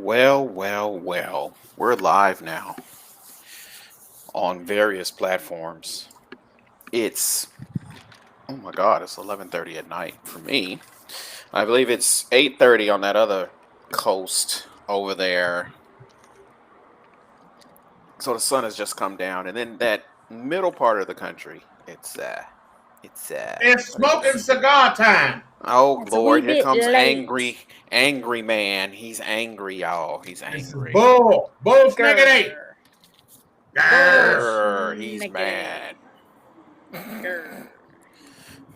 Well. We're live now on various platforms. It's oh my god, it's 11:30 at night for me. I believe it's 8:30 on that other coast over there. So the sun has just come down, and then that middle part of the country, it's It's what is smoking it? cigar time. Oh It's a wee Lord, here bit comes late. angry man. He's angry, y'all. He's This is angry. bull snickety. Grr. Bull Grr. He's snickety. mad. Grr.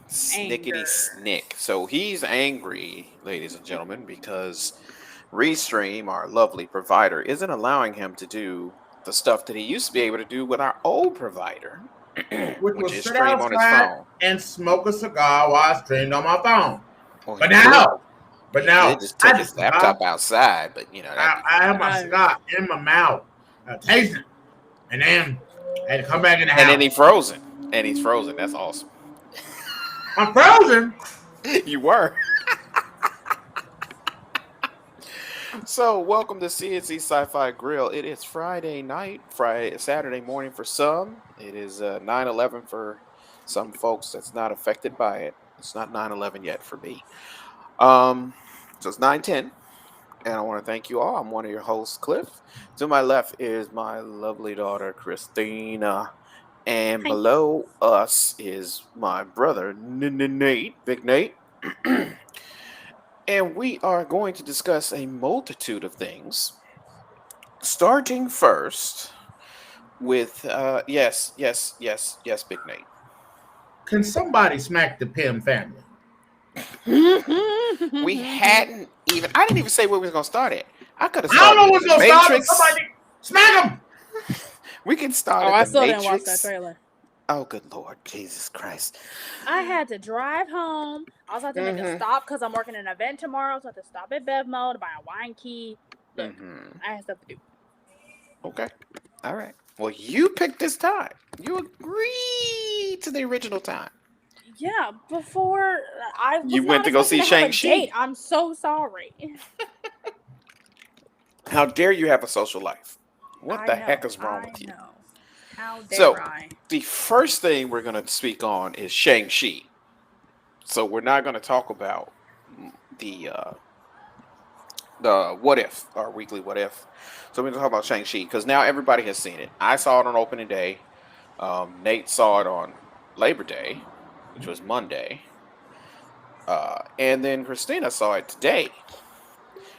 Snickety Anger. snick. So he's angry, ladies and gentlemen, because Restream, our lovely provider, isn't allowing him to do the stuff that he used to be able to do with our old provider, Which which was is sit stream on his outside phone. and smoke a cigar while I streamed on my phone. Well, But now, but he could now, just I take had a his cigar. laptop outside, but that'd be I had my crazy. No. cigar in my mouth, tasting it, and then I had to come back in the And then house. he frozen, and he's frozen. That's awesome. I'm frozen. You were. So, welcome to CNC SciFi Grill. It is Friday night, Saturday morning for some. It is 9/11 for some folks that's not affected by it. It's not 9/11 yet for me. Um, so it's 9:10, and I want to thank you all. I'm one of your hosts, Cliff. To my left is my lovely daughter, Christina. And Hi. below us is my brother, Nate, Big Nate. And we are going to discuss a multitude of things, starting first with yes, Big Nate. Can somebody smack the Pym family? We hadn't even. I didn't even say where we was gonna start at. I could have I don't started know with what's the gonna start, but Matrix. somebody smack them. We can start Oh, at I the still didn't watch that Matrix. trailer. Oh, good Lord, Jesus Christ! I had to drive home. I also had to make a Mm-hmm. stop because I'm working an event tomorrow, so I had to stop at Bevmo to buy a wine key. Look, Mm-hmm. I had stuff to do. Okay. All right. Well, you picked this time. You agreed to the original time. Yeah, before I You was went not to go expecting see to have a Shang-Chi. date. I'm so sorry. How dare you have a social life? What I the heck know. is wrong I with you? know. How So, dare I? the first thing we're going to speak on is Shang-Chi. So, we're not going to talk about the uh, the what if, our weekly what if. So, we're going to talk about Shang-Chi because now everybody has seen it. I saw it on opening day. Nate saw it on Labor Day, which was Monday. And then Christina saw it today.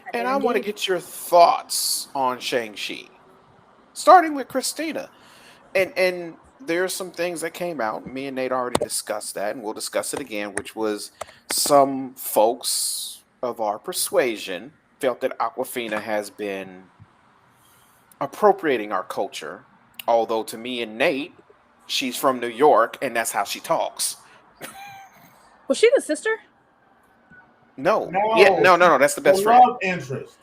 I And did I want to indeed. get your thoughts on Shang-Chi. Starting with Christina. And there's some things that came out. Me and Nate already discussed that, and we'll discuss it again, which was some folks of our persuasion felt that Aquafina has been appropriating our culture. Although to me and Nate, she's from New York, and that's how she talks. Was she the sister? No, yeah, No, no. That's the the best friend. love interest.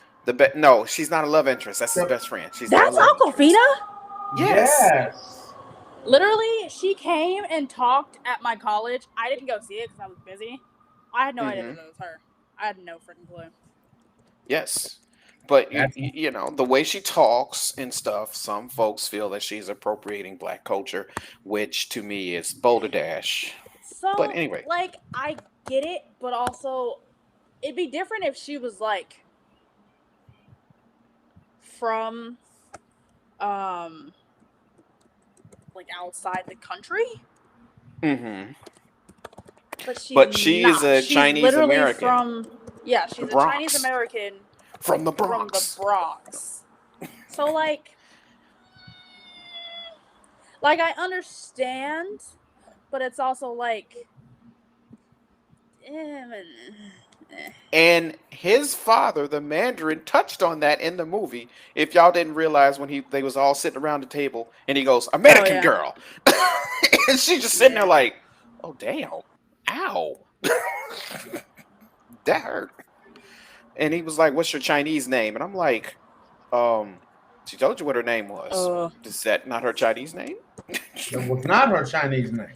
No, she's not a love interest. That's his The, best friend. She's not a That's love interest. Aquafina? Yes. yes. Literally, she came and talked at my college. I didn't go see it because I was busy. I had no idea that Mm-hmm. it was her. I had no freaking clue. Yes. But That's the way she talks and stuff, some folks feel that she's appropriating black culture, which to me is boulder dash. But So, anyway, like, I get it, but also, it'd be different if she was, like, from, um, like, outside the country. hmm But but she is not. a She's Chinese literally American, from, yeah, the she's a Chinese Bronx, American from the from the Bronx. Bronx. So, like, I understand, but it's also, like, eh, eh. And his father, the Mandarin, touched on that in the movie. If y'all didn't realize when they was all sitting around the table and he goes, Oh, American yeah. girl. And she's just sitting there Yeah. like, oh damn. Ow. That hurt. And he was like, what's your Chinese name? And I'm like, um, she told you what her name was. Is that not her Chinese name? that was not her Chinese name.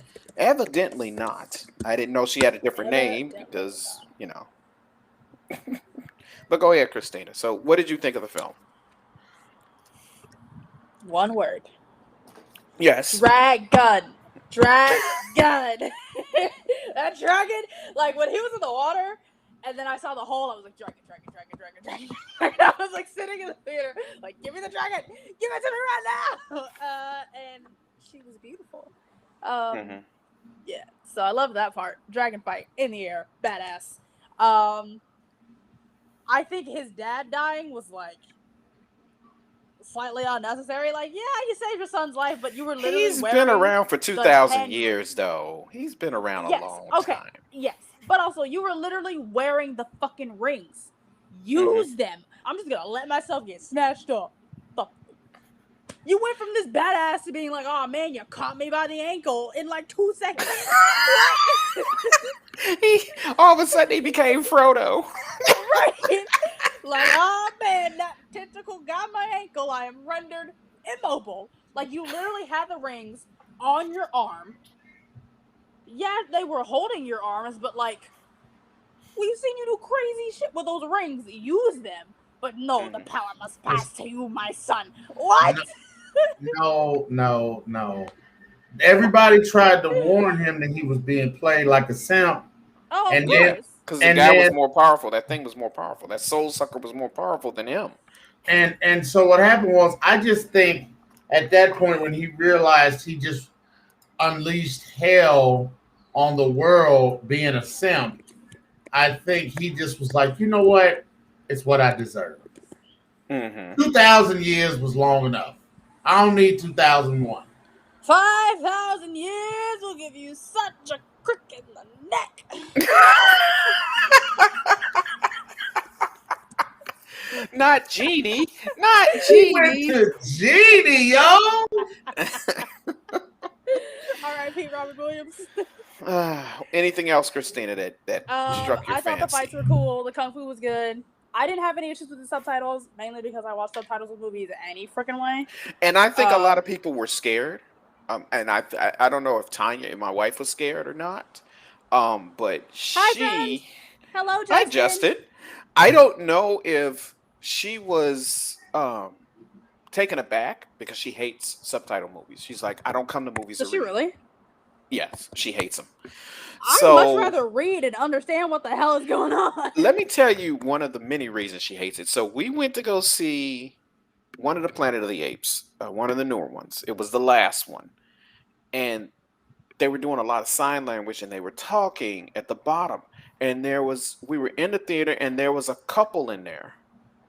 But go ahead, Christina. So, what did you think of the film? One word. Yes. Dragon. Dragon. That dragon, like when he was in the water, and then I saw the hole, I was like, dragon. I was like sitting in the theater, like, give me the dragon, give it to me right now. And she was beautiful. Mm-hmm. Yeah, so I love that part. Dragon fight in the air, badass. I think his dad dying was like slightly unnecessary. Like, yeah, you saved your son's life, but you were literally He's wearing been around for the 2,000 10 years, though. He's been around a Yes, long okay, time. yes. But also, you were literally wearing the fucking rings. Use them. I'm just gonna let myself get snatched up. Fuck. You went from this badass to being like, oh man, you caught me by the ankle in like 2 seconds. All of a sudden, he became Frodo. Right? Like, oh man, that tentacle got my ankle. I am rendered immobile. Like, you literally had the rings on your arm. Yeah, they were holding your arms, but like, we've seen you do crazy shit with those rings. Use them. But no, the power must pass to you, my son. What? No. Everybody tried to warn him that he was being played like a simp. Oh, And of then course. Because the And guy was then- more powerful. That thing was more powerful. That soul sucker was more powerful than him. And so what happened was, I just think at that point when he realized he just unleashed hell on the world being a simp, I think he just was like, you know what? It's what I deserve. Mm-hmm. 2,000 years was long enough. I don't need 2001. 5,000 years will give you such a crick in the neck. Not Genie. Not He went Genie. to Genie, yo. R.I.P. Robert Williams. Anything else, Christina, that struck your I thought the fancy? fights were cool. The kung fu was good. I didn't have any issues with the subtitles, mainly because I watch subtitles of movies any freaking way. And I think a lot of people were scared. And I don't know if Tanya, my wife, was scared or not. But Hi, friends. Hello, Justin. Hi, Justin. I don't know if she was taken aback because she hates subtitle movies. She's like, I don't come to movies. Does she really? Yes, she hates them. I'd much rather read and understand what the hell is going on. Let me tell you one of the many reasons she hates it. So we went to go see one of the Planet of the Apes, one of the newer ones. It was the last one. And they were doing a lot of sign language and they were talking at the bottom. And we were in the theater and there was a couple in there,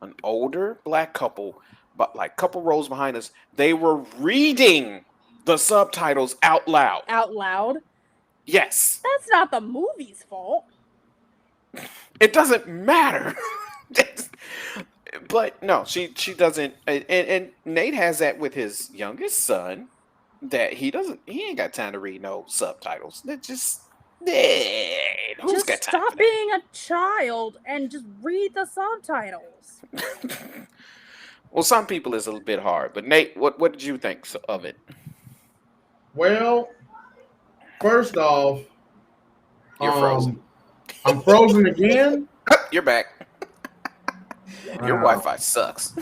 an older black couple, but like a couple rows behind us. They were reading the subtitles out loud. Out loud? Yes. That's not the movie's fault. It doesn't matter. But no, she doesn't. And Nate has that with his youngest son, that he ain't got time to read no subtitles. That just who's got time stop for that? being a child and just read the subtitles. Well, some people is a little bit hard, but Nate, what did you think of it? Well, first off, You're frozen. I'm frozen again. You're back. Your Wow. Wi-Fi sucks.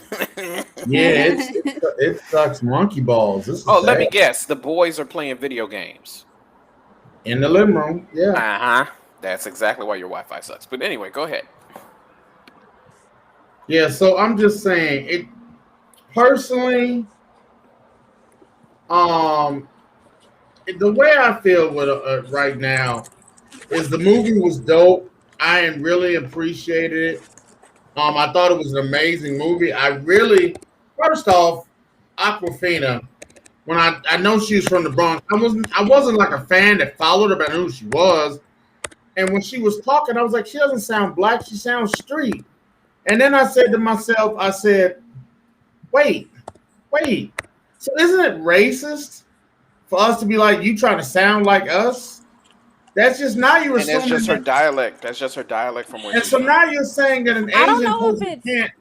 Yeah, it sucks monkey balls. This is Let me bad. guess. The boys are playing video games. In the living room. Yeah. Uh-huh. That's exactly why your Wi-Fi sucks. But anyway, go ahead. Yeah, so I'm just saying, it personally, the way I feel with right now is the movie was dope. I really appreciated it. I thought it was an amazing movie. First off, Aquafina, when I know she was from the Bronx, I wasn't like a fan that followed her, but I knew who she was. And when she was talking, I was like, she doesn't sound black, she sounds street. And then I said to myself, wait. So isn't it racist for us to be like, you trying to sound like us? That's just now you're And assuming that's just her that, dialect. That's just her dialect from where and she's so from. now you're saying that an I don't Asian know if person it's- can't.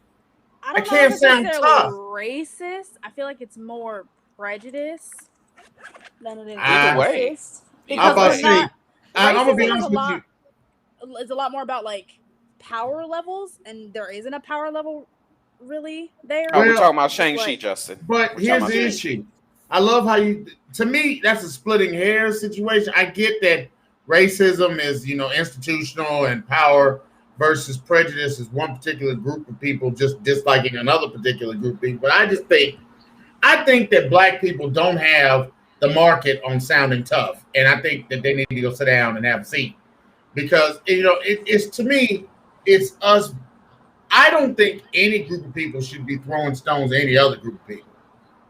I don't can't know if sound it's tough. necessarily racist. I feel like it's more prejudice than it is Either way. racist. How about Because we're not. I'm gonna be Racism honest with you. It's a lot more about like power levels, and there isn't a power level really there. Oh, we're Well, talking about It's Shang-Chi, like, Justin. but We're talking here's about the Shang-Chi. issue. I love how you. To me, that's a splitting hairs situation. I get that racism is, institutional, and power versus prejudice is one particular group of people just disliking another particular group of people. But I think that black people don't have the market on sounding tough, and I think that they need to go sit down and have a seat because it's to me, it's us. I don't think any group of people should be throwing stones at any other group of people.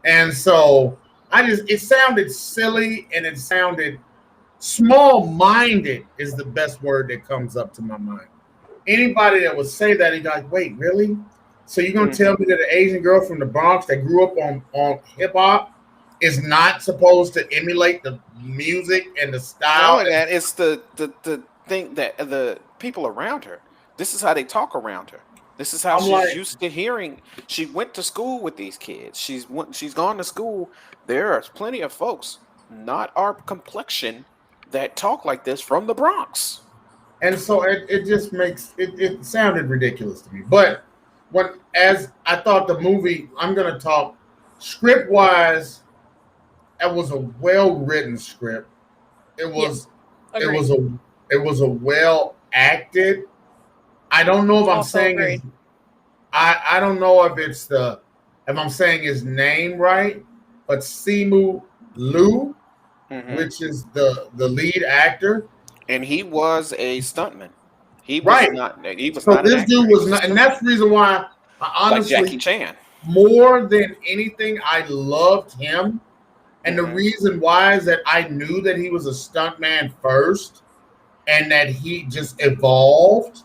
And so it sounded silly and it sounded small minded is the best word that comes up to my mind. Anybody that would say that, you're like, wait, really? So you're going to tell me that an Asian girl from the Bronx that grew up on hip hop is not supposed to emulate the music and the Not style? only that, it's the thing that the people around her. This is how they talk around her. This is how I'm she's like, used to hearing. She went to school with these kids. She's gone to school. There are plenty of folks, not our complexion, that talk like this from the Bronx. and so it just makes it sounded ridiculous to me. But as I thought the movie, I'm going to talk script wise, it was a well written script. It was it agreed. was a well acted. I don't know if I'm Also saying agreed. I don't know if I'm saying his name right, but Simu Liu, Mhm. which is the lead actor, And he was a stuntman. He was right? not. He was So not an this actor. dude He was was a not, and stuntman. that's the reason why I Like Jackie honestly, Chan. more than anything, I loved him. And the Mhm. reason why is that I knew that he was a stuntman first and that he just evolved.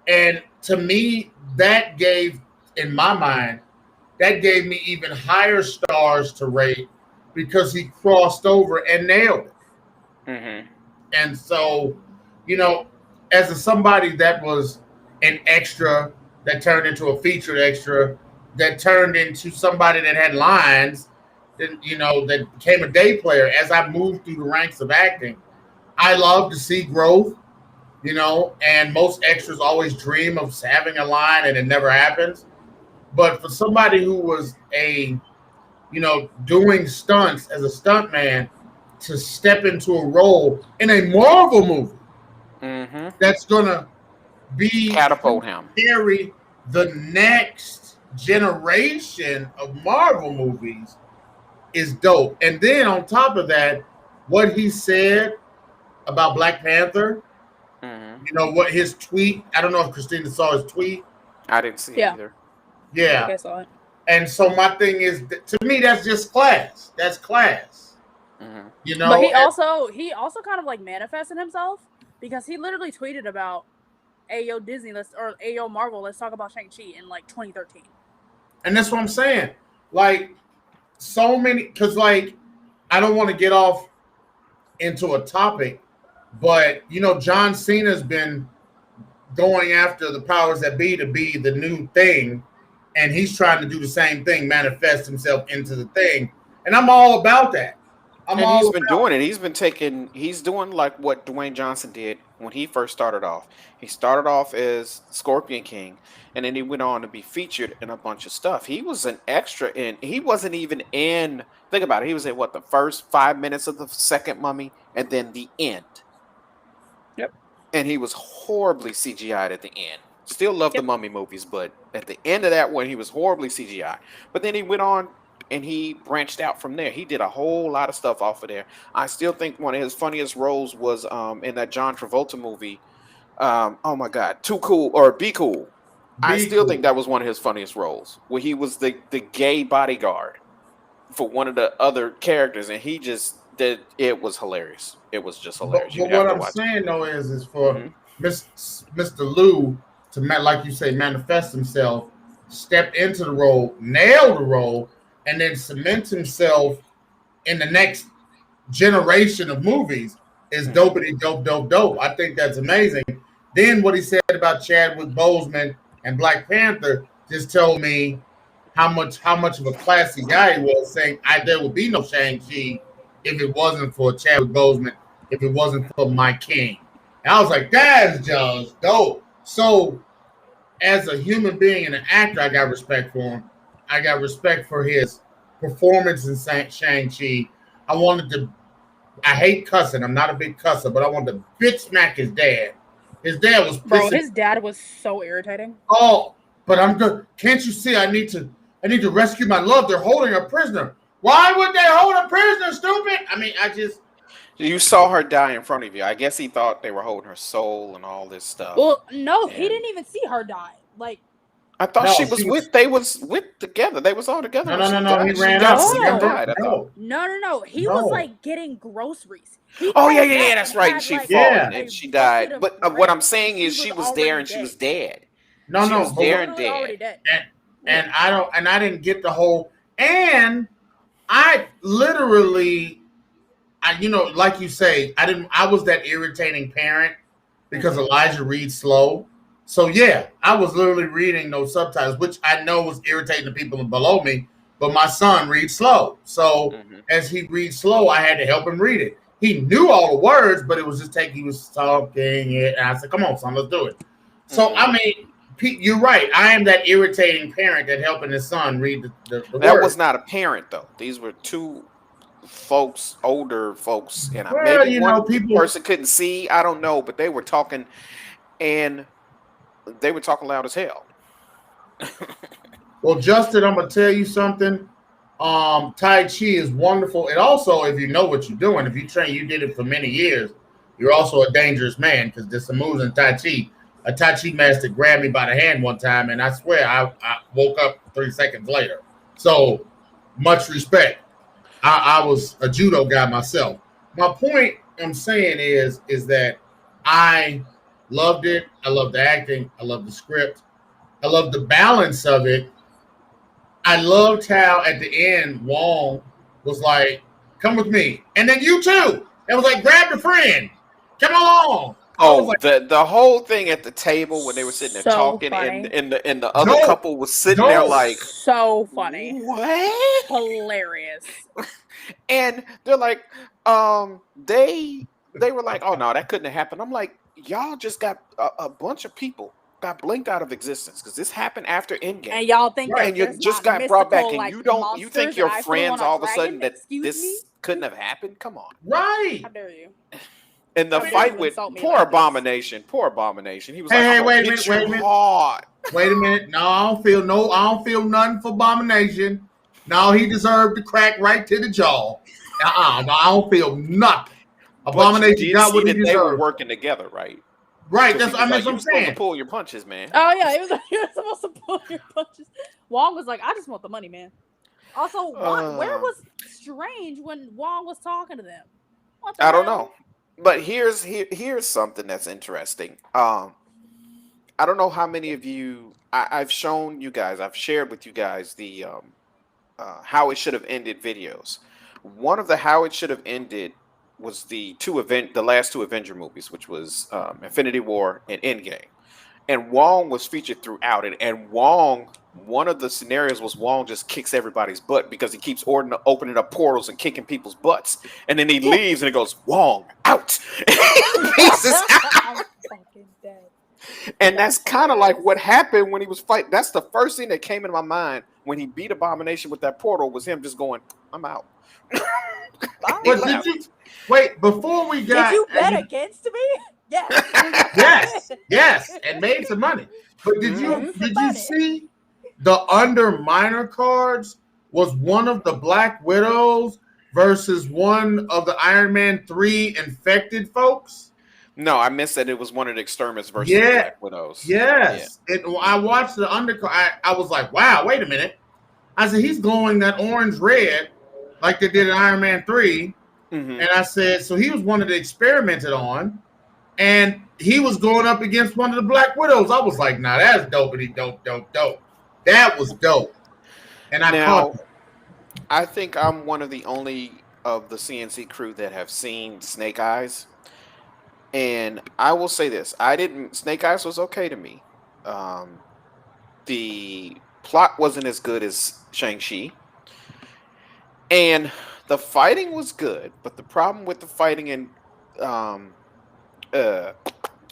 And to me, that gave, in my mind, that gave me even higher stars to rate because he crossed over and nailed it. Mhm. And so, you know, as somebody that was an extra that turned into a featured extra, that turned into somebody that had lines, that became a day player. As I moved through the ranks of acting, I love to see growth. And most extras always dream of having a line and it never happens. But for somebody who was doing stunts as a stuntman to step into a role in a Marvel movie Mhm. that's gonna be Catapult him. carry the next generation of Marvel movies is dope. And then on top of that, what he said about Black Panther, Mhm. what his tweet, I don't know if Christina saw his tweet. I didn't see it Yeah. either. I think Yeah. I saw it. And so my thing is, to me, that's just class. That's class. Mhm. But he And also kind of like manifested himself because he literally tweeted about Ayo Disney or Ayo Marvel, let's talk about Shang-Chi in like 2013. that's what I'm saying. Like, so many, because, like, I don't want to get off into a topic, but, John Cena's been going after the powers that be to be the new thing. And he's trying to do the same thing, manifest himself into the thing. And I'm all about that. I'm And he's all been about doing it. He's doing like what Dwayne Johnson did when he first started off. He started off as Scorpion King, and then he went on to be featured in a bunch of stuff. He was an extra he wasn't even in, think about it, he was in what, the first 5 minutes of the second Mummy, and then the end. Yep. And he was horribly CGI'd at the end. Still love the Yep. Mummy movies, but at the end of that one, he was horribly CGI. But then he went on and he branched out from there. He did a whole lot of stuff off of there. I still think one of his funniest roles was in that John Travolta movie. Oh my God, Too Cool or Be Cool. I Be still think cool. that was one of his funniest roles, where he was the gay bodyguard for one of the other characters, and he just did. It was hilarious. It was just hilarious. But You'd what have to I'm watch it. saying though is for Hmm. Mr. Lou to like you say, manifest himself, step into the role, nail the role, and then cement himself in the next generation of movies is Hmm. dopey dope dope dope. I think that's amazing. Then what he said about Chadwick Boseman and Black Panther just told me how much of a classy guy he was, saying there would be no Shang-Chi if it wasn't for Chadwick Boseman, if it wasn't for my king. And I was like, that's just dope. So, as a human being and an actor, I got respect for him. I got respect for his performance in Shang-Chi. I wanted to, I hate cussing. I'm not a big cusser, but I wanted to bitch smack his dad. His dad was Bro, pissing. his dad was so irritating. Oh, but I'm good. Can't you see? I need to rescue my love. They're holding a prisoner. Why would they hold a prisoner, stupid? I mean, I just. You saw her die in front of you. I guess he thought they were holding her soul and all this stuff. Well, no, he And didn't even see her die. Like, I thought No, she was with. They was with together. They was all together. No, when no, she no, no. died. He She ran got up. No. sick and Remember? died. I thought. no. He No. was like getting groceries. He Oh yeah, came yeah, back yeah. That's and right. had, And she like, Yeah. fought and a she bucket died. of But what bread. I'm saying is, she was there and she was dead. No, She no. was But there and Literally already dead. dead. and I didn't get the whole. And I literally, like you say, I was that irritating parent because Elijah reads slow. So yeah, I was literally reading those subtitles, which I know was irritating the people below me. But my son reads slow, so as he reads slow, I had to help him read it. He knew all the words, but it was just he was talking it, and I said, "Come on, son, let's do it." So I mean, Pete, you're right. I am that irritating parent that helping his son read the That words. was not a parent though. These were two folks, older folks, and Well, maybe one people. person couldn't see. I don't know, but they were talking, and they were talking loud as hell. Well, Justin, I'm gonna tell you something. Tai Chi is wonderful, and also if you know what you're doing, if you train, you did it for many years. You're also a dangerous man because there's some moves in Tai Chi. A Tai Chi master grabbed me by the hand one time, and I swear I woke up 3 seconds later. So much respect. I was a judo guy myself. My point I'm saying is that I loved it. I loved the acting. I loved the script. I loved the balance of it. I loved how at the end Wong was like, "Come with me," and then you too. It was like, "Grab your friend, come along." I was Oh, like, the whole thing at the table when they were sitting there So talking, funny. and the other Dope. couple was sitting there Dope. like, So funny. what? Hilarious. And they're like, they were like, oh no, that couldn't have happened. I'm like, y'all just got a bunch of people got blinked out of existence because this happened after Endgame. And y'all think Right. that And you there's just not got brought back, mystical, and like, you think monsters your that I flew friends on a all of a sudden dragon? that Excuse this me? couldn't have happened? Come on. right. How dare you? And the How dare fight you with insult me poor like this? Abomination. He was Hey, like, hey, I'm wait a gonna minute, hit wait a you minute. hard. Wait a minute. No, I don't feel nothing for Abomination. No, he deserved the crack right to the jaw. No, I don't feel nothing. But you Abomination did got see what he that they were deserved. working together, right? Right. Because That's he was like, what you I'm were supposed to saying. pull your punches, man. Oh yeah, he was supposed to pull your punches. Wong was like, I just want the money, man. Also, where was Strange when Wong was talking to them? What the I don't hell? know. But here's something that's interesting. I don't know how many of you I've shown you guys, I've shared with you guys the how it should have ended videos. One of the how it should have ended was the last two Avenger movies, which was Infinity War and Endgame. And Wong was featured throughout it. And Wong, one of the scenarios was Wong just kicks everybody's butt because he keeps opening up portals and kicking people's butts. And then he leaves and it goes, Wong, out. Pieces out. I'm fucking dead. And that's kind of like what happened when he was fighting. That's the first thing that came into my mind when he beat Abomination with that portal was him just going, I'm out. But did you wait before we got? Did you bet against me? Yes, yes, and made some money. But did you see the under minor cards was one of the Black Widows versus one of the Iron Man 3 infected folks? No, I missed that it was one of the exterminators versus the Black Widows. Yes. I watched the undercard. I was like, wow, wait a minute. I said, he's glowing that orange red like they did in Iron Man 3. And I said, so he was one of the experimented on. And he was going up against one of the Black Widows. I was like, nah, that's dopey, dope. That was dope. And I caught him. I think I'm one of the only of the CNC crew that have seen Snake Eyes. And I will say this. Snake Eyes was okay to me. The plot wasn't as good as Shang-Chi. And the fighting was good, but the problem with the fighting in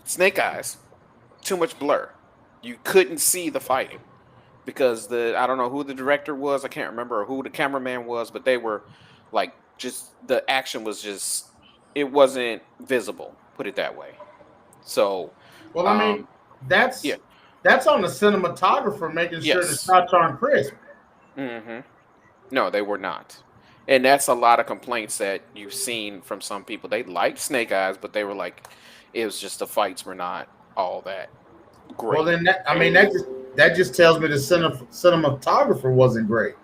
Snake Eyes too much blur. You couldn't see the fighting because the I don't know who the director was. I can't remember who the cameraman was, but they were like just the action was just it wasn't visible. Put it that way. So, Well, I mean, um, yeah, that's that's on the cinematographer making sure the yes, shots aren't crisp. hmm no, they were not, and that's a lot of complaints that you've seen from some people. They liked Snake Eyes, but they were like, it was just the fights were not all that Well, great. then I mean that just tells me the cinematographer wasn't great.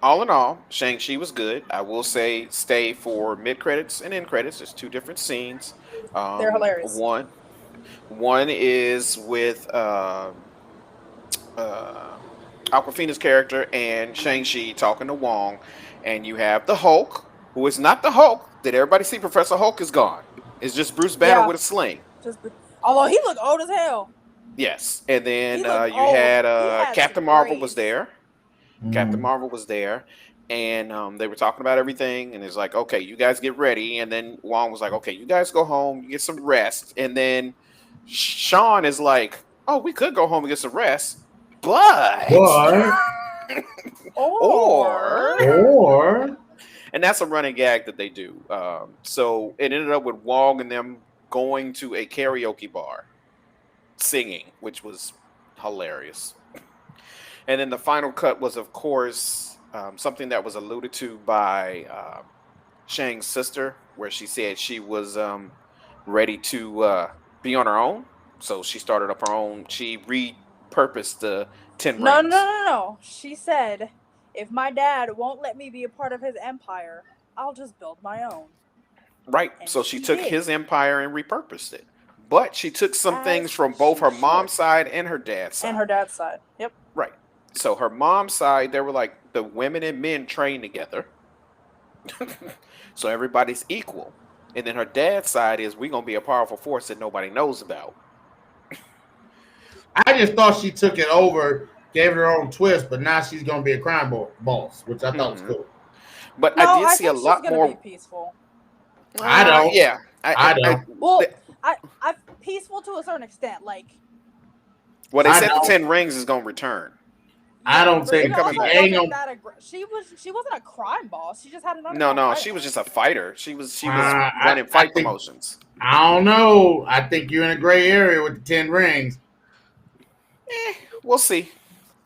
All in all, Shang-Chi was good. I will say stay for mid credits and end credits. There's two different scenes. They're Um, hilarious. one one is with uh, Aquafina's character and Shang-Chi talking to Wong, and you have the Hulk, who is not the Hulk. Did everybody see Professor Hulk is gone? It's just Bruce Banner Yeah, with a sling. just although he looked old as hell. Yes, and He then looked you old. had He had some Captain Marvel was grays. there. Captain Mm. Marvel was there, and they were talking about everything. And it's like, okay, you guys get ready. And then Wong was like, okay, you guys go home, you get some rest. And then Sean is like, oh, we could go home and get some rest, but But or Or or and that's a running gag that they do. So it ended up with Wong and them going to a karaoke bar singing, which was hilarious. And then the final cut was, of course, something that was alluded to by Shang's sister, where she said she was ready to be on her own. So she started up her own. She repurposed the Ten no, no, no, Rings. no, no. She said, if my dad won't let me be a part of his empire, I'll just build my own. Right. And So she she took did, his empire and repurposed it. But she took some things as from both she her should. mom's side and her dad's And side. her dad's side. Yep. Right. So her mom's side, they were like the women and men train together. So everybody's equal. And then her dad's side is we're gonna be a powerful force that nobody knows about. I just thought she took it over, gave it her own twist, but now she's gonna be a crime boss, which I thought was hmm cool. But I No, did I see a think she's lot gonna be more. peaceful. I don't. Yeah, I don't. Well, I peaceful to a certain extent. Like, well, they I said the don't. Ten Rings is gonna return. I yeah, don't but They're she think coming she also back. ain't wasn't gonna. that she wasn't a crime boss. She just had an No, underground no, she was hideout. just a fighter. She was I running I fight think promotions. I don't know. I think you're in a gray area with the Ten Rings. We'll see.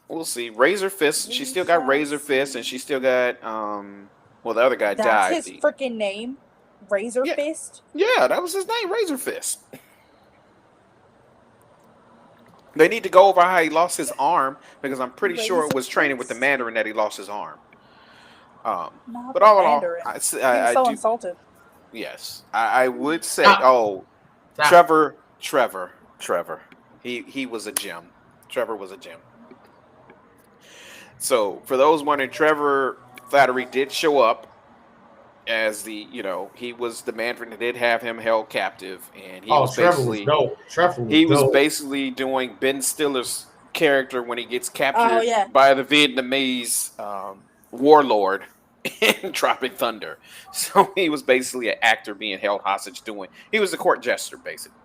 We'll see. Razor Fist. She We still got shall Razor Fist, and she see. still got Well, the other guy That's died. his freaking name, Razor Yeah, Fist. yeah, that was his name, Razor Fist. They need to go over how he lost his arm because I'm pretty sure it Razor was training with the Fist. Mandarin that he lost his arm. Not But the all in all, Mandarin. He was I so do. insulted. Yes, I would say. Stop. Oh, Stop. Trevor. He was a gem. Trevor was a gem. So for those wondering, Trevor Flattery did show up as he was the Mandarin that did have him held captive, and Oh, Trevor was dope. Trevor was he was dope. basically doing Ben Stiller's character when he gets Oh captured yeah. by the Vietnamese warlord in Tropic Thunder. So he was basically an actor being held hostage doing. He was a court jester, basically.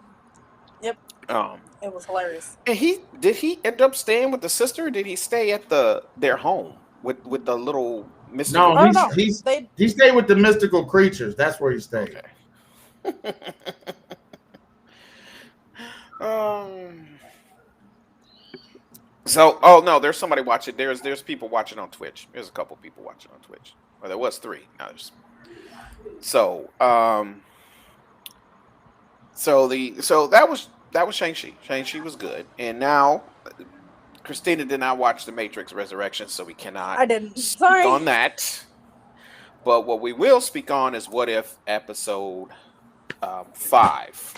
Yep. Um, It was hilarious. and he end up staying with the sister? Or did he stay at their home with the little mystical No, Oh he's no, creature? he's they he stayed with the mystical creatures. That's where he stayed. Okay. um. So, oh no, there's somebody watching. There's people watching on Twitch. There's a couple people watching on Twitch. Well, there was three. Now there's so so that was Shang-Chi. Shang-Chi was good, and now Christina did not watch The Matrix Resurrection, so we cannot I didn't. speak Sorry. on that. But what we will speak on is What If episode 5,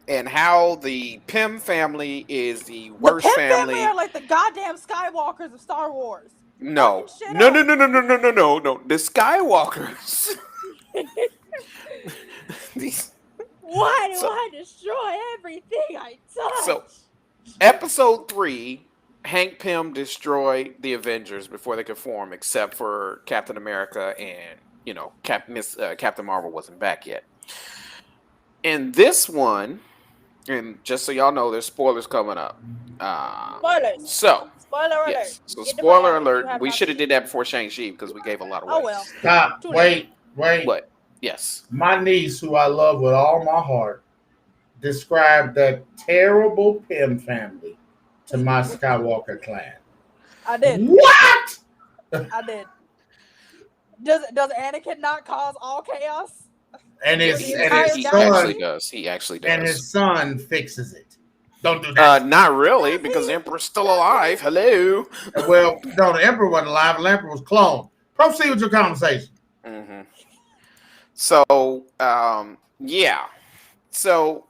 and how the Pym family is the The worst Pym family family. are like the goddamn Skywalkers of Star Wars. Fucking No, shit no, no, up. no, no, no, no, no, no, no. The Skywalkers. These. Why do So, I destroy everything I so touch? episode 3, Hank Pym destroyed the Avengers before they could form, except for Captain America and Captain Marvel wasn't back yet. In this one, and just so y'all know, there's spoilers coming up. Spoilers. So Spoiler alert. yes, so Get the fuck spoiler out if you alert. have We not should have seen did that before Shang-Chi because we gave a lot Oh away. well. Stop. Too late. Wait. What? Yes. My niece, who I love with all my heart, described that terrible Pym family to my Skywalker clan. I did. What? I did. Does Anakin not cause all chaos? And his The and entire his He galaxy? actually son does. He actually does. and his son fixes it. Don't do that. Not really, because the Emperor's still alive. Hello. Well, no, the Emperor wasn't alive. The Emperor was cloned. Proceed with your conversation. Mm-hmm. So, yeah. So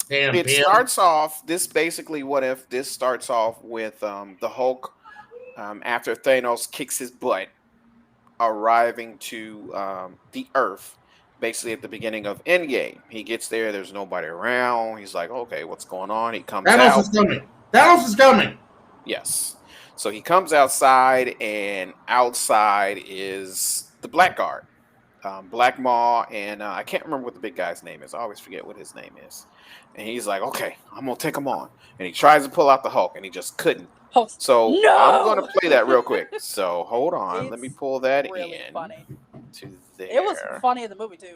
Damn, it Pym. starts off. This basically, what if this starts off with the Hulk after Thanos kicks his butt, arriving to the Earth. Basically, at the beginning of Endgame, he gets there. There's nobody around. He's like, "Okay, what's going on?" He comes Thanos out. is coming. Thanos is coming. Yes. So he comes outside, and outside is the Blackguard, Black Maw, and I can't remember what the big guy's name is. I always forget what his name is. And he's like, "Okay, I'm gonna take him on." And he tries to pull out the Hulk, and he just couldn't. So No! I'm gonna play that real quick. So hold on, let me It's pull that really in funny. to there. It was funny in the movie too.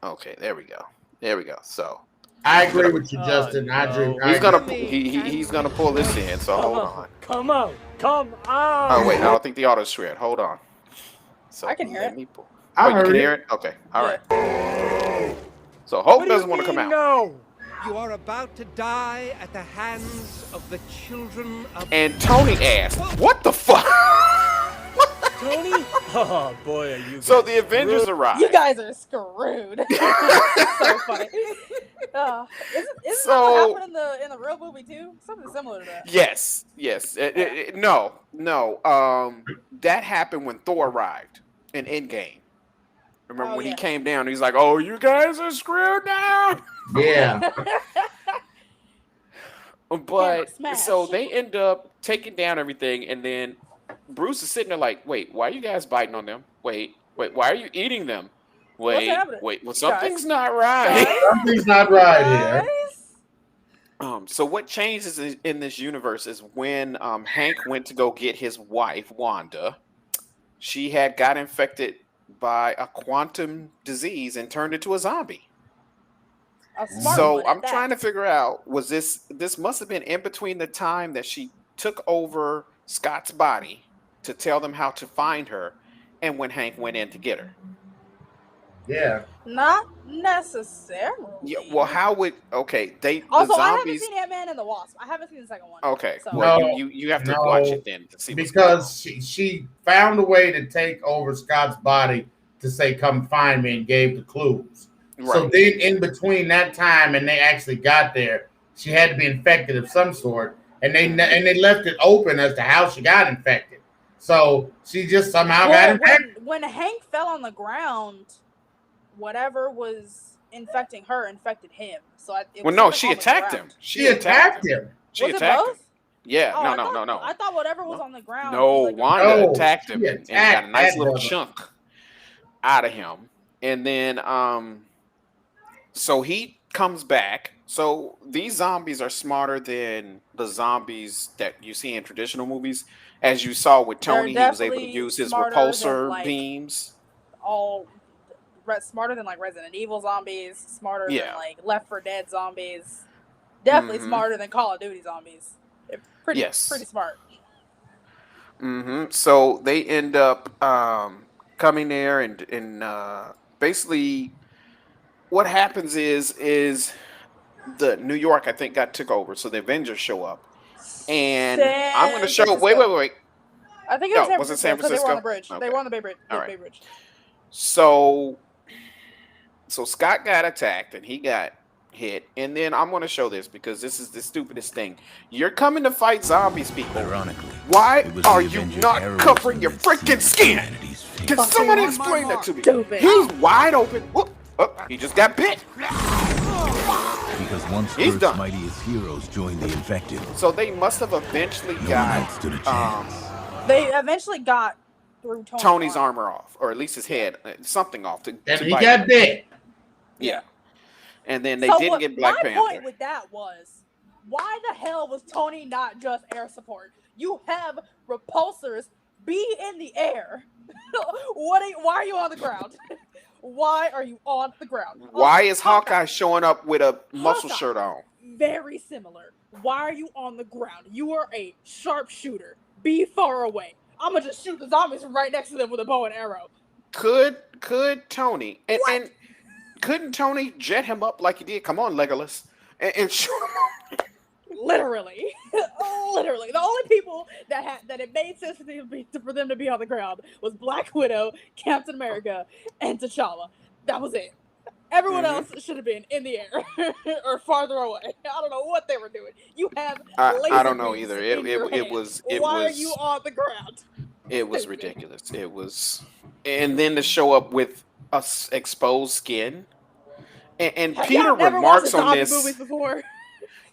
Okay, there we go. There we go. So I agree with you, Justin. I agree. no. he's I gonna agree. he's gonna pull this in. So hold on. Come on. Oh wait, I don't think the auto's shred. Hold on. So I can hear let it. me pull. I you heard can it. hear it. Okay, all Yeah. right. So Hulk doesn't want to come out. No. You are about to die at the hands of the children of... And Tony asked, "What the fuck?" Tony? Oh boy, are you So guys the Avengers screwed. arrive. You guys are screwed. So funny. Isn't So- that what happened in the real movie too? Something similar to that. Yes. No. That happened when Thor arrived in Endgame. Remember Oh, when he yeah. came down? He's like, "Oh, you guys are screwed now." Yeah. But smash. so they end up taking down everything, and then Bruce is sitting there like, "Wait, why are you guys biting on them? Wait, why are you eating them? Wait, happening? well, something's not right." Guys? Something's not right here. Guys? So what changes in this universe is when Hank went to go get his wife Wanda, she had got infected by a quantum disease and turned into a zombie. A smart So one at I'm that. trying to figure out, was this must have been in between the time that she took over Scott's body to tell them how to find her and when Hank went in to get her. Yeah. Not necessarily. Yeah, well, how would the Also, I haven't zombies? seen Ant-Man and the Wasp. I haven't seen the second one. Okay, So. well, No, you have to no, watch it then to see what's going on. Because she found a way to take over Scott's body to say, "Come find me," and gave the clues. So Right. then, in between that time and they actually got there, she had to be infected of some sort, and they left it open as to how she got infected. So she just somehow got Well, infected. when Hank fell on the ground, whatever was infecting her infected him. So it Well, was no, something she on the attacked ground. him. She attacked him. She Was it attacked him. both? Yeah, Oh, no. I thought whatever was on the ground. No, was like Wanda No, attacked she him and got a attacked nice that little brother. chunk out of him. And then so he comes back. So these zombies are smarter than the zombies that you see in traditional movies. As you saw with They're Tony, he was able to definitely use his smarter than, repulsor like, beams. smarter than like Resident Evil zombies, smarter Yeah. than like Left 4 Dead zombies. Definitely Mhm. smarter than Call of Duty zombies. They're pretty Yes. pretty smart. So they end up coming there and basically what happens is the New York, I think, got took over. So the Avengers show up. And I'm going to show. San Wait. Francisco. I think it was No, San was it Francisco San because they were on Francisco? the bridge. They Okay. were on the Bay Bridge. All the right. Bay Bridge. So Scott got attacked and he got hit. And then I'm going to show this because this is the stupidest thing. You're coming to fight zombies, people. Ironically, Why it was the are you Avengers' not heroism covering your that freaking sealed skin? humanity's fate. Can somebody explain that to me? Stupid. He's wide open. Whoop. Oh, he just got bit. Because once He's Earth's done. mightiest heroes joined the infected, So they must have eventually no one else got stood a chance. They eventually got through Tony's armor off, or at least his head, something off. And to he bite got him. bit. Yeah. and then they So didn't what get my Black Panther. point with that was, why the hell was Tony not just air support? You have repulsors, be in the air. Why are you on the ground? Why are you on the ground? Why is Hawkeye showing up with a muscle Hawkeye. shirt on? Very similar. Why are you on the ground? You are a sharpshooter. Be far away. I'm gonna just shoot the zombies from right next to them with a bow and arrow. Could Tony and couldn't Tony jet him up like he did? Come on, Legolas, and shoot him. Literally, literally. The only people that it made sense for them to be on the ground was Black Widow, Captain America, and T'Challa. That was it. Everyone else should have been in the air or farther away. I don't know what they were doing. You have I don't know beams either. in your hand. Why are you on the ground? It was ridiculous. It was, and then to show up with exposed skin, and Have Peter y'all never remarks watched on zombie this. movies before?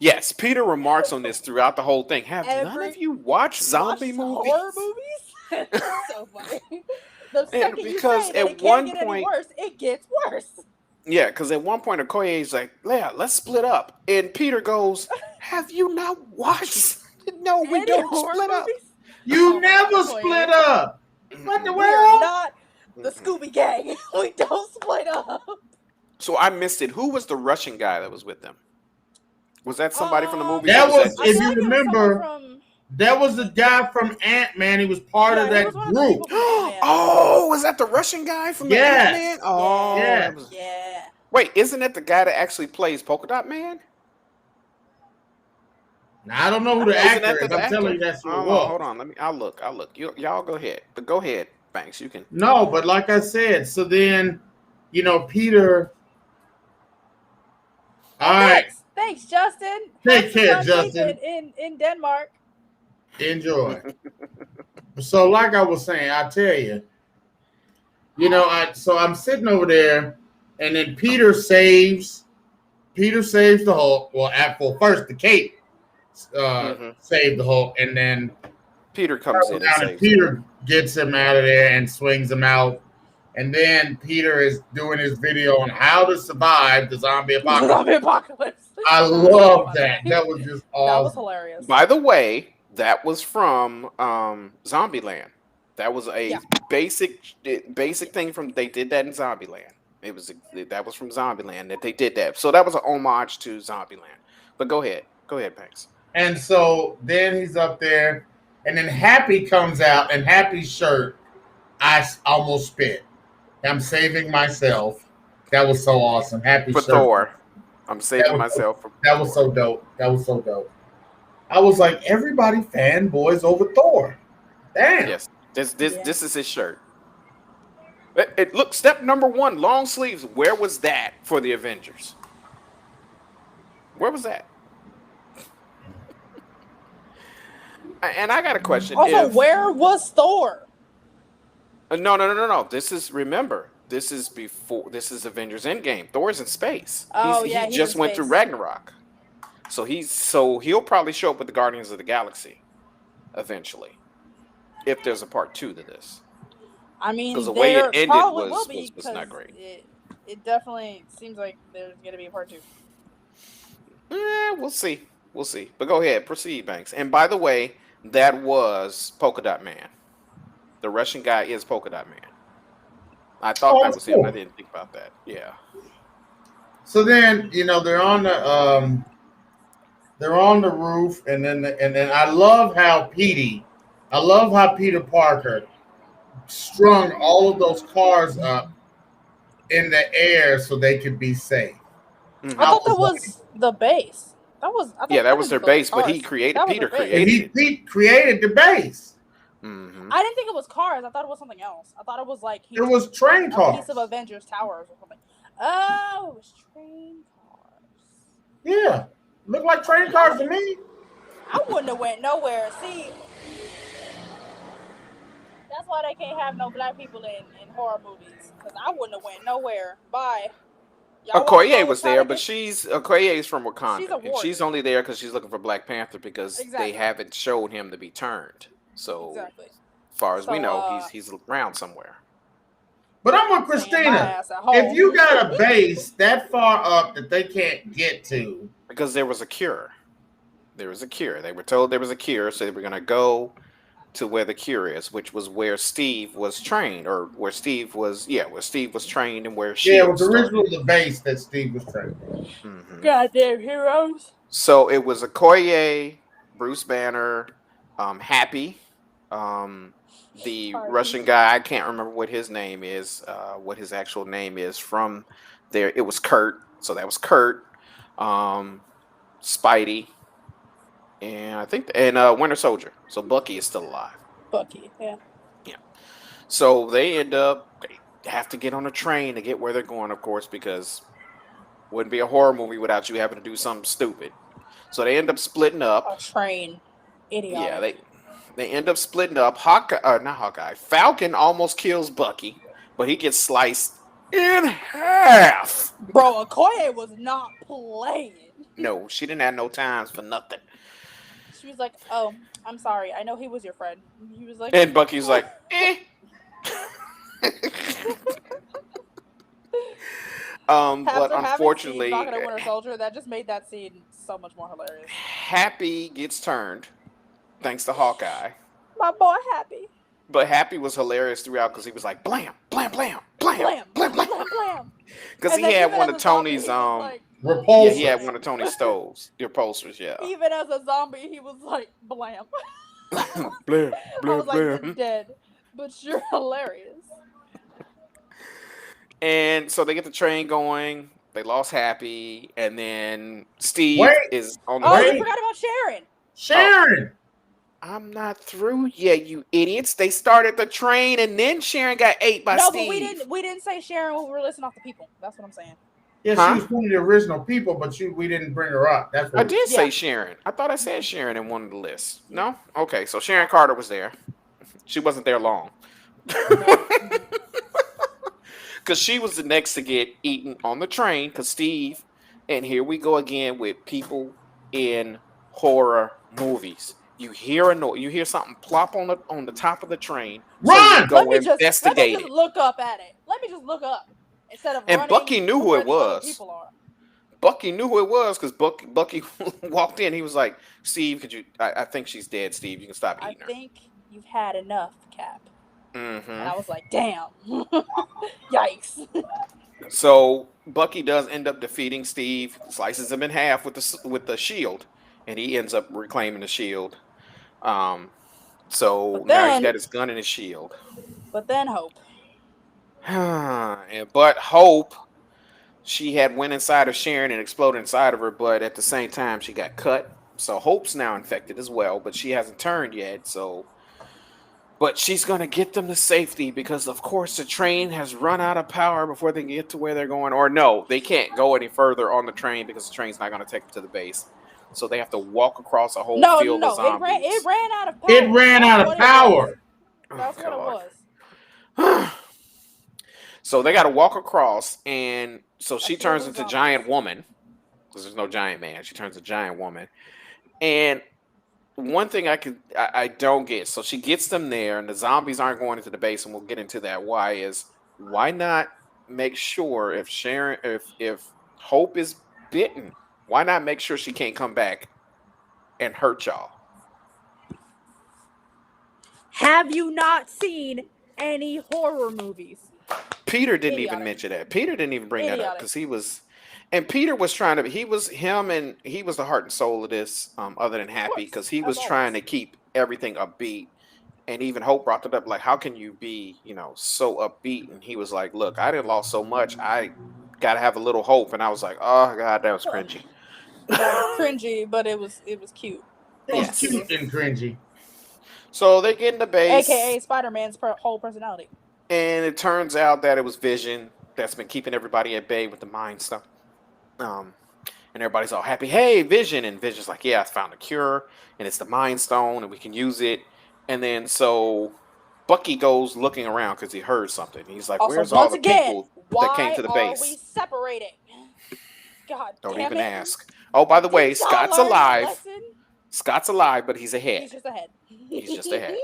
Yes, Peter remarks on this throughout the whole thing. Have none of you watched zombie movies? Horror movies? It's so funny. The second you because say that at it one can't get any point- worse, it gets worse. Yeah, because at one point Okoye's like, "Yeah, let's split up," and Peter goes, "Have you not watched? No, we Any don't horror split up." movies? You Oh, never Okoye. split up. What the We are world? not the Scooby Gang. We don't split up. So I missed it. Who was the Russian guy that was with them? Was that somebody from the movie? That or was- I if feel you like it was remember- someone from- That was the guy from Ant-Man. He was part of he that was one of the group. people from Ant-Man. Oh, was that the Russian guy from the Yes. Ant-Man? Oh, Yeah. that was- Yeah. Wait, isn't it the guy that actually plays Polka Dot Man? Now, I don't know who the Isn't that actor is. the I'm actor? telling you that's who it Hold was. on, hold on. I'll look. Y'all go ahead. But go ahead, Banks. You can. No, but like I said, so then, Peter. All right, Thanks, Justin. Take Have some care, fun Justin. sleeping in Denmark. enjoy. So, like I was saying, I tell you, so I'm sitting over there, and then Peter saves the Hulk. Well, first the Cape saved the Hulk, and then Peter comes in and saves him. Peter gets him out of there and swings him out. And then Peter is doing his video on how to survive the zombie apocalypse. Zombie apocalypse. I love that. That was just That was awesome. hilarious. By the way, that was from Zombieland. That was a basic thing from. They did that in Zombieland. That was from Zombieland that they did that. So that was an homage to Zombieland. But go ahead, Banks. And so then he's up there, and then Happy comes out, and Happy's shirt, I almost spit. I'm saving myself. That was so awesome. Happy For shirt. Thor, I'm saving myself. That was so dope. That was so dope. I was like, everybody fanboys over Thor. Damn. Yes, this is his shirt. Look, step number 1, long sleeves. Where was that for the Avengers? Where was that? And I got a question. Also, where was Thor? No. This is before. This is Avengers Endgame. Thor's in space. Oh, he he's just in went through space. Ragnarok. So he'll probably show up with the Guardians of the Galaxy eventually, if there's a part 2 to this. I mean, 'Cause the way it there ended probably was will be, not 'cause great. It definitely seems like there's going to be a part 2. We'll see. But go ahead, proceed, Banks. And by the way, that was Polka Dot Man. The Russian guy is Polka Dot Man. I thought that was him. cool. I didn't think about that. Yeah. So then, they're on the roof, and then I love how Peter Parker strung all of those cars up in the air so they could be safe. Mhm. I thought that was the base. That was their base, but Peter created And it. he created the base. Mhm. I didn't think it was cars. I thought it was something else. I thought it was like It was train a cars. piece of Avengers Towers or something. Oh, it was train cars. Yeah, look like train cars to me. I wouldn't have went nowhere. See, that's why they can't have no black people in horror movies. Because I wouldn't have went nowhere. Bye. Y'all wanna Okoye go was try there, to but Okoye is from Wakanda. She's a And she's warrior. only there because she's looking for Black Panther because Exactly. they haven't showed him to be turned. So, Exactly. as far as we So, know, he's around somewhere. But I'm on Staying my Christina. ass at home. If you got a base that far up that they can't get to, Because there was a cure. There was a cure. They were told there was a cure, so they were going to go to where the cure is, which was where Steve was trained, or where Steve was, where Steve was trained and where yeah, it Shield was started. originally the base that Steve was training. Mhm. Goddamn heroes. So it was Okoye, Bruce Banner, Happy, the R.I.P. Russian guy. I can't remember what his name is, what his actual name is from there. It was Kurt. So that was Kurt, Spidey, and I think Winter Soldier. So Bucky is still alive. Bucky, yeah. Yeah. So they have to get on a train to get where they're going, of course, because it wouldn't be a horror movie without you having to do something stupid. So they end up splitting up. A train. Idiotic. Yeah, they end up splitting up. Not Hawkeye. Falcon almost kills Bucky, but he gets sliced in half. Bro, Okoye was not playing. No, she didn't have no times for nothing. She was like, "Oh, I'm sorry. I know he was your friend." He was like, And Bucky's like, eh. But unfortunately, talking to Winter Soldier, that just made that scene so much more hilarious. Happy gets turned thanks to Hawkeye. My boy Happy. But Happy was hilarious throughout because he was like blam, blam, blam, blam, Blam, blam, blam, blam. blam. Because And he then had even one as of a zombie, Tony's he was like, Repulsor. he had one of Tony's stoves, the upholsters, yeah. even as a zombie, he was like, blam. Blam, I blam, was like, you're blam. dead, but you're hilarious. And so they get the train going. They lost Happy, and then Steve Wait. is on the Oh, Wait. you forgot about Sharon. Sharon. I'm not through yet, you idiots. They started the train, and then Sharon got ate by No, Steve. but we didn't say Sharon when we were listing off the people. That's what I'm saying. Yeah, Huh? she was one of the original people, but we didn't bring her up. That's what I did say Yeah. Sharon. I thought I said Sharon in one of the lists. No? Okay, so Sharon Carter was there. She wasn't there long. Because she was the next to get eaten on the train, because Steve, and here we go again with people in horror movies. You hear something plop on the top of the train. Run! So you go Let me investigate just it. look up at it. Let me just look up instead of And running Bucky knew to who where it these other was. people are. Bucky knew who it was because Bucky walked in. He was like, "Steve, could you? I think she's dead. Steve, you can stop I eating her." think you've had enough, Cap. Mm-hmm. And I was like, damn. Yikes. So Bucky does end up defeating Steve, slices him in half with the shield, and he ends up reclaiming the shield. So But now he's then- got his gun and his shield. But then Hope. But Hope, she had went inside of Sharon and exploded inside of her, but at the same time she got cut. So Hope's now infected as well, but she hasn't turned yet. But she's going to get them to safety because, of course, the train has run out of power before they get to where they're going. Or no, they can't go any further on the train because the train's not going to take them to the base. So they have to walk across a whole field of zombies. It ran out of power. It ran out of power. That's what it was. So they got to walk across, and so she field turns of into zombies. giant woman because there's no giant man. She turns into giant woman, and one thing I don't get. So she gets them there, and the zombies aren't going into the base, and we'll get into that. Why not make sure if Hope is bitten, why not make sure she can't come back and hurt y'all? Have you not seen any horror movies? Peter didn't Idiotic. even mention that. Peter didn't even bring that up Idiotic. because Peter was trying to. He was the heart and soul of this. Other than Happy, course, because he as was always. trying to keep everything upbeat, and even Hope brought it up. Like, how can you be, so upbeat? And he was like, "Look, I didn't lost so much. I gotta have a little hope." And I was like, "Oh God, that was cringy." Cringy, but it was cute. It was Yes. cute and cringy. So they get in the base, AKA Spider-Man's whole personality. and it turns out that it was Vision that's been keeping everybody at bay with the mind stuff. And everybody's all happy. Hey, Vision. And Vision's like, yeah, I found a cure, and it's the Mind Stone, and we can use it. And then so Bucky goes looking around because he heard something. He's like, Also, where's all once the again, people why that came to the are base? we separating? God Don't damn even it. ask. Oh, by the way, Did y'all Scott's learn that alive. lesson? Scott's alive, but he's ahead. He's just ahead. He's just ahead.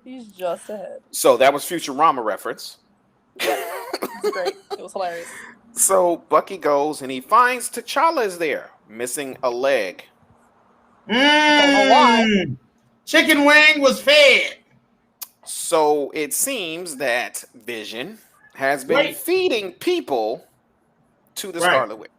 He's just ahead. So that was Futurama reference. It's great. It was hilarious. So Bucky goes and he finds T'Challa is there, missing a leg. Don't know why. Chicken wing was fed. So it seems that Vision has been Wait. feeding people to the Right. Scarlet Witch.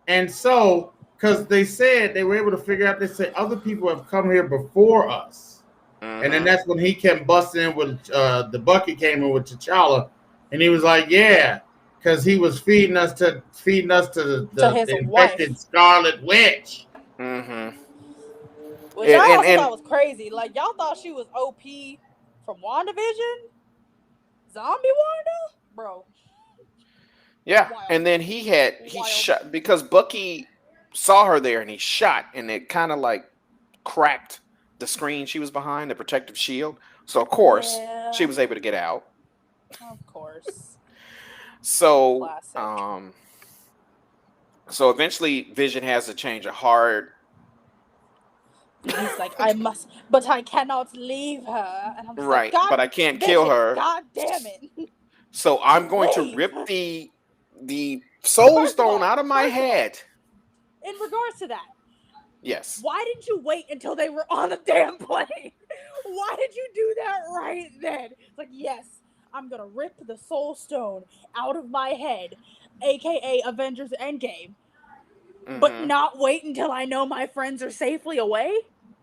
And so, because they said they were able to figure out, they said other people have come here before us. And then that's when he kept busting in with the Bucky came in with T'Challa, and he was like, "Yeah, because he was feeding us to the his infected wife. Scarlet Witch." Mm-hmm. Which I also thought was crazy. Like, y'all thought she was OP from WandaVision? Zombie Wanda? Bro. Yeah, Wild. and then he shot because Bucky saw her there and he shot, and it kind of like cracked the screen she was behind, the protective shield. So of course she was able to get out. Of course. So Classic. so eventually Vision has to change a heart. He's like, I must, but I cannot leave her. And I'm just right, like, but I can't kill her. God damn it. So I'm going to rip the soul stone out of my head. In regards to that, yes. Why didn't you wait until they were on a damn plane? Why did you do that right then? It's like, yes, I'm gonna rip the soul stone out of my head, aka Avengers Endgame, but not wait until I know my friends are safely away?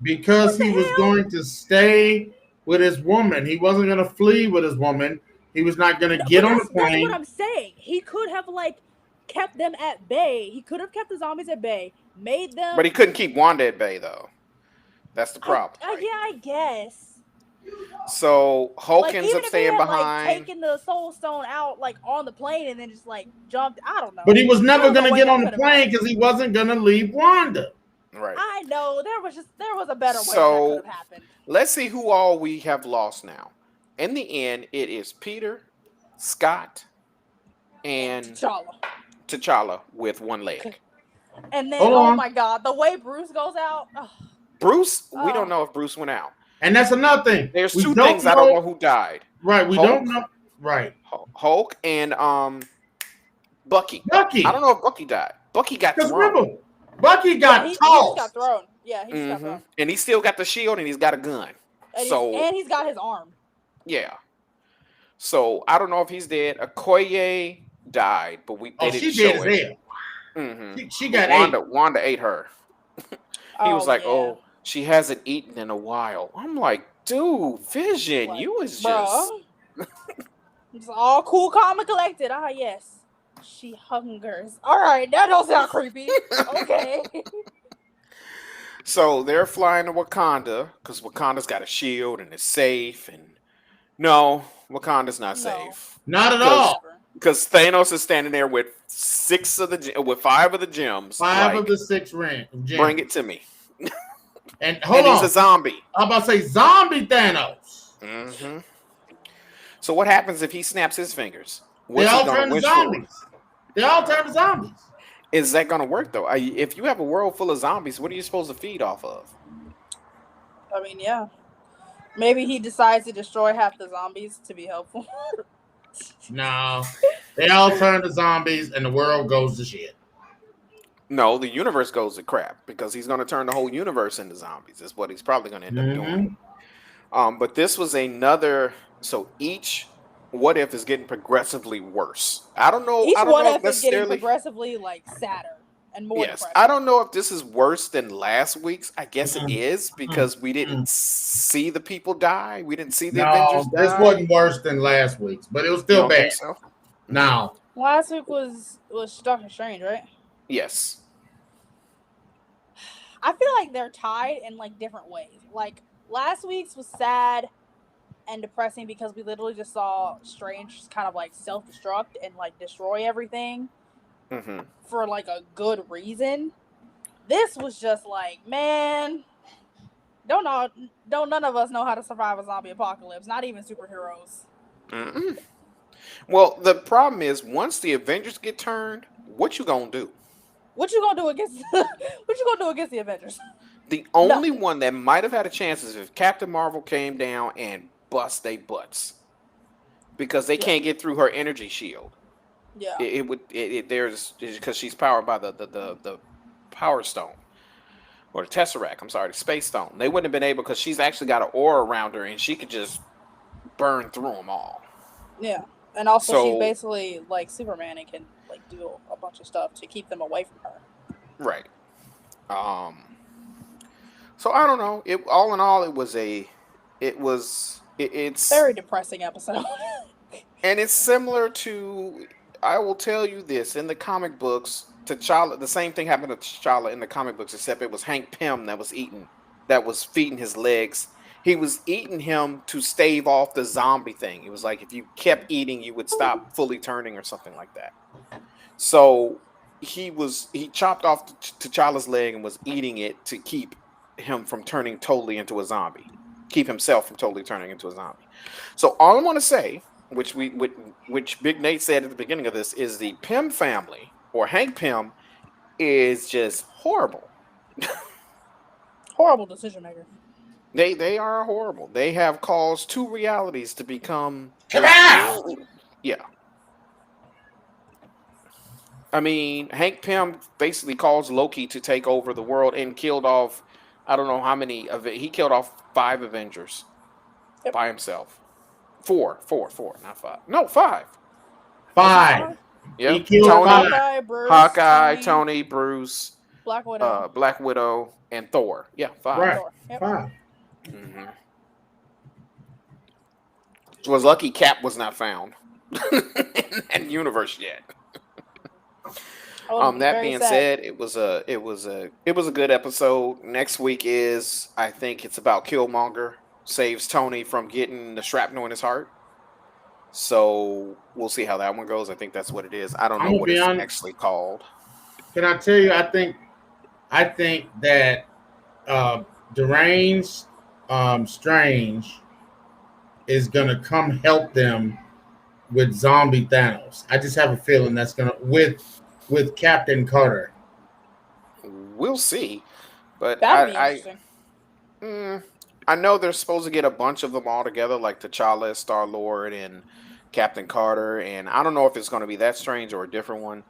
Because he was going to stay with his woman. He wasn't going to flee with his woman. He was not going to get on the plane. That's what I'm saying. He could have kept them at bay. He could have kept the zombies at bay, made them. But he couldn't keep Wanda at bay though. That's the problem. Yeah, I guess. So Hulk ends up staying behind. Taking the soul stone out on the plane and then just jumped. I don't know. But he was never going to get on the plane because he wasn't going to leave Wanda. Right. I know there was a better way that could have happened. Let's see who all we have lost now. In the end, it is Peter, Scott, and T'Challa with one leg. And then, oh my God, the way Bruce goes out. Oh. Bruce, we don't know if Bruce went out. And that's another thing. There's two things I don't know who died. Right, we don't know. Right. Hulk and Bucky. I don't know if Bucky died. Bucky got thrown. Remember, Bucky got tossed. He just got thrown. Yeah, he just got thrown. And he still got the shield and he's got a gun. And he's got his arm. Yeah. So I don't know if he's dead. Okoye died, but they didn't show it. She got Wanda ate her. He was like, "Oh, she hasn't eaten in a while." I'm like, "Dude, Vision, you was just it's all cool, calm, and collected." Ah, yes, she hungers. All right, that don't sound creepy. Okay. So they're flying to Wakanda because Wakanda's got a shield and it's safe. And no, Wakanda's not safe. Not at all. Because Thanos is standing there with 5 of the gems. 5 of the 6 gems. Bring it to me. And he's a zombie. I'm about to say zombie Thanos. Mm-hmm. So what happens if he snaps his fingers? They all turn to zombies. They all turn to zombies. Is that going to work, though? If you have a world full of zombies, what are you supposed to feed off of? I mean, yeah. Maybe he decides to destroy half the zombies to be helpful. No. They all turn to zombies and the world goes to shit. No, the universe goes to crap because he's going to turn the whole universe into zombies. That's what he's probably going to end up doing. But this was another... So each... What if is getting progressively worse? I don't know. Each what if is getting progressively sadder and more. Yes, I don't know if this is worse than last week's. I guess it is because we didn't see the people die. We didn't see the Avengers die. This wasn't worse than last week's, but it was still bad. So? No. Last week was Doctor Strange, right? Yes. I feel like they're tied in different ways. Last week's was sad and depressing because we literally just saw Strange kind of self-destruct and destroy everything for a good reason. This was just man, don't none of us know how to survive a zombie apocalypse, not even superheroes. Well, the problem is once the Avengers get turned, what you gonna do? What you gonna do against the Avengers? The only one that might have had a chance is if Captain Marvel came down and bust they butts. because they can't get through her energy shield. Yeah. There's because she's powered by the power stone or the tesseract. I'm sorry, the space stone. They wouldn't have been able because she's actually got an aura around her and she could just burn through them all. Yeah, and also she's So basically like Superman and can like do a bunch of stuff to keep them away from her. right. So I don't know. It all in all, it's Very depressing episode. and it's similar to. I will tell you this: in the comic books, T'Challa, the same thing happened to T'Challa in the comic books, except it was Hank Pym that was feeding his legs. He was eating him to stave off the zombie thing. It was like if you kept eating, you would stop fully turning or something like that. So he chopped off T'Challa's leg and was eating it to keep him from turning totally into a zombie. Keep himself from totally turning into a zombie. So all I want to say, which Big Nate said at the beginning of this, is the Pym family or Hank Pym is just horrible. Horrible decision maker. They are horrible. They have caused two realities to become. Yeah. I mean, Hank Pym basically caused Loki to take over the world and killed off, I don't know how many of it. He killed off 5 Avengers by himself. 4, not 5. No, 5. 5. Yeah. He killed Hawkeye, Bruce, Hawkeye, Tony, Bruce, Black Widow, and Thor. Yeah, 5. Right. Thor. Yep. 5. Mm-hmm. It was lucky Cap was not found in that universe yet. That being said, it was a good episode. Next week is, I think it's about Killmonger saves Tony from getting the shrapnel in his heart. So we'll see how that one goes. I think that's what it is. I don't know what it's actually called. Can I tell you? I think that deranged Strange is gonna come help them with zombie Thanos. I just have a feeling that's gonna with Captain Carter. We'll see, but That'd be interesting. I know they're supposed to get a bunch of them all together, like T'Challa, Star-Lord, and Captain Carter. And I don't know if it's going to be that Strange or a different one.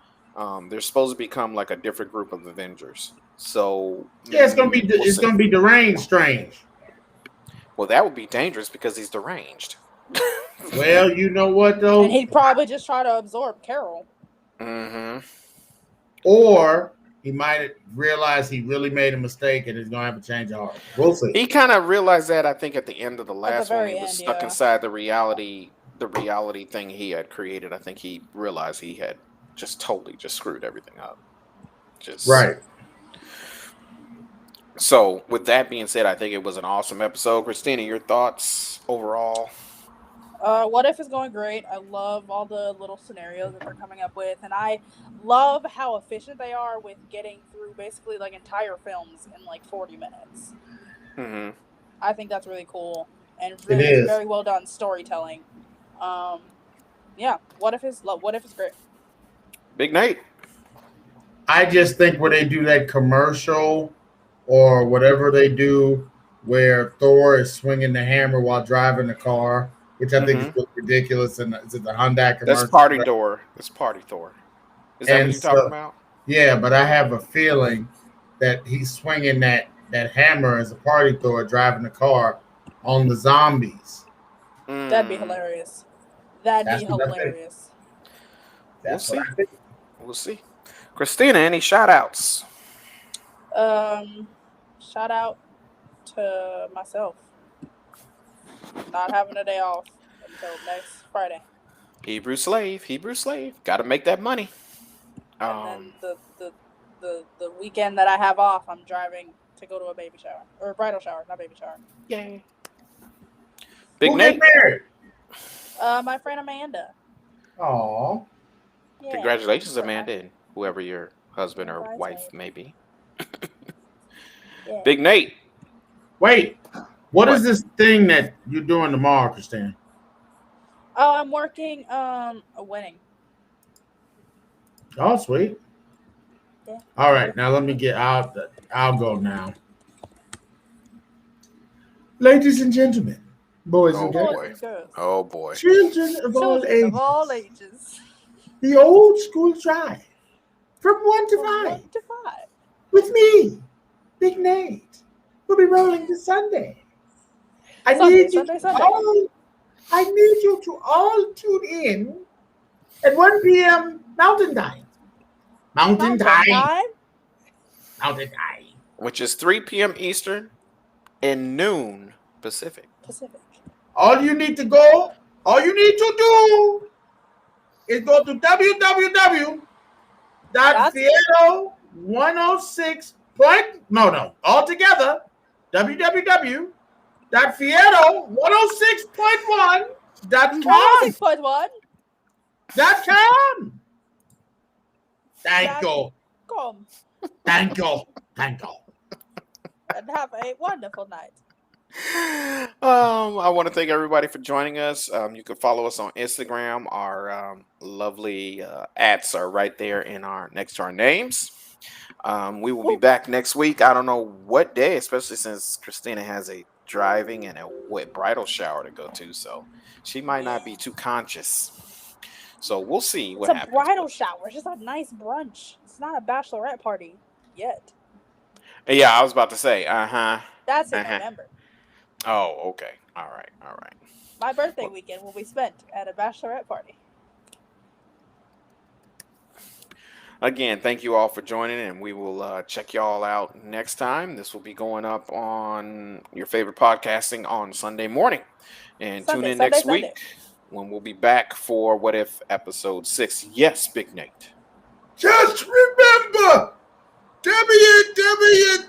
They're supposed to become like a different group of Avengers. So yeah, it's gonna be deranged Strange. Well, that would be dangerous because he's deranged. Well, you know what though? And he'd probably just try to absorb Carol. Mm-hmm. Or he might realize he really made a mistake and is going to have a change of heart. We'll see. He kind of realized that, I think, at the end of the last one. He was end, stuck inside the reality thing he had created. I think he realized he had just totally just screwed everything up. Right. So, with that being said, I think it was an awesome episode. Christina, your thoughts overall? What If is going great. I love all the little scenarios that they're coming up with, and I love how efficient they are with getting through basically like entire films in like 40 minutes. Mm-hmm. I think that's really cool and really very well done storytelling. Yeah, What If is great. Big Nate. I just think when they do that commercial or whatever they do, where Thor is swinging the hammer while driving the car, which I think is ridiculous, and is it the Hyundai commercial? That's Party Thor. That's Party Thor. Is that what you're talking about? Yeah, but I have a feeling that he's swinging that hammer as a Party Thor driving the car on the zombies. That'd be hilarious. That's what I think. We'll see. Christina, any shout-outs? Shout out to myself. Not having a day off until next Friday. Hebrew slave. Got to make that money. And then the weekend that I have off, I'm driving to go to a baby shower or a bridal shower, not baby shower. Yay! Big Who Nate. get married? My friend Amanda. Aww. Yeah, Congratulations, Amanda, and whoever your husband or wife may be. Yeah. Big Nate. Wait, what is this thing that you're doing tomorrow, Christine? I'm working a wedding. Oh, sweet. Yeah. All right, now let me get out. I'll go now. Ladies and gentlemen, boys Oh and Boys girls, boy. and girls. Oh boy. children of all Children of ages. all ages. The old school drive from 1 to From 5 1 to 5. with me, Big Nate. We'll be rolling this Sunday. I Sunday, need you Sunday, to Sunday. all tune in at 1 p.m. Mountain Time. Mountain Time. Mountain Time. Which is 3 p.m. Eastern and noon Pacific. Pacific. All you need to do is go to www.fieto106. Altogether, www.fieto106.1.com. 106.1. Thank you. Come Thank you. Thank you. and have a wonderful night. I want to thank everybody for joining us. You can follow us on Instagram. Our lovely ads are right there in our next to our names. We will be back next week. I don't know what day, especially since Christina has a driving and a wet bridal shower to go to, so she might not be too conscious. So we'll see what happens. It's a bridal shower. It's just a nice brunch. It's not a bachelorette party yet. Yeah, I was about to say. That's in November. Oh, okay. All right. My birthday weekend will be spent at a bachelorette party. Again, thank you all for joining, and we will check y'all out next time. This will be going up on your favorite podcasting on Sunday morning. And tune in next week when we'll be back for What If Episode 6. Yes, Big Nate. Just remember www.fieto,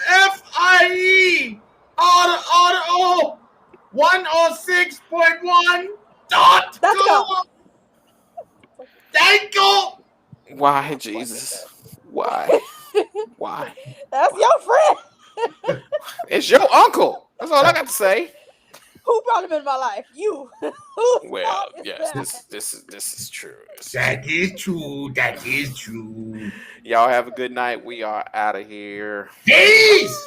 F-I-E, auto 106.1.com. Thank you. Why, Jesus? Why? Why? That's your friend. It's your uncle. That's all I got to say. Who brought him in my life? You. Well, yes, this is true. That is true. That is true. Y'all have a good night. We are out of here. Peace.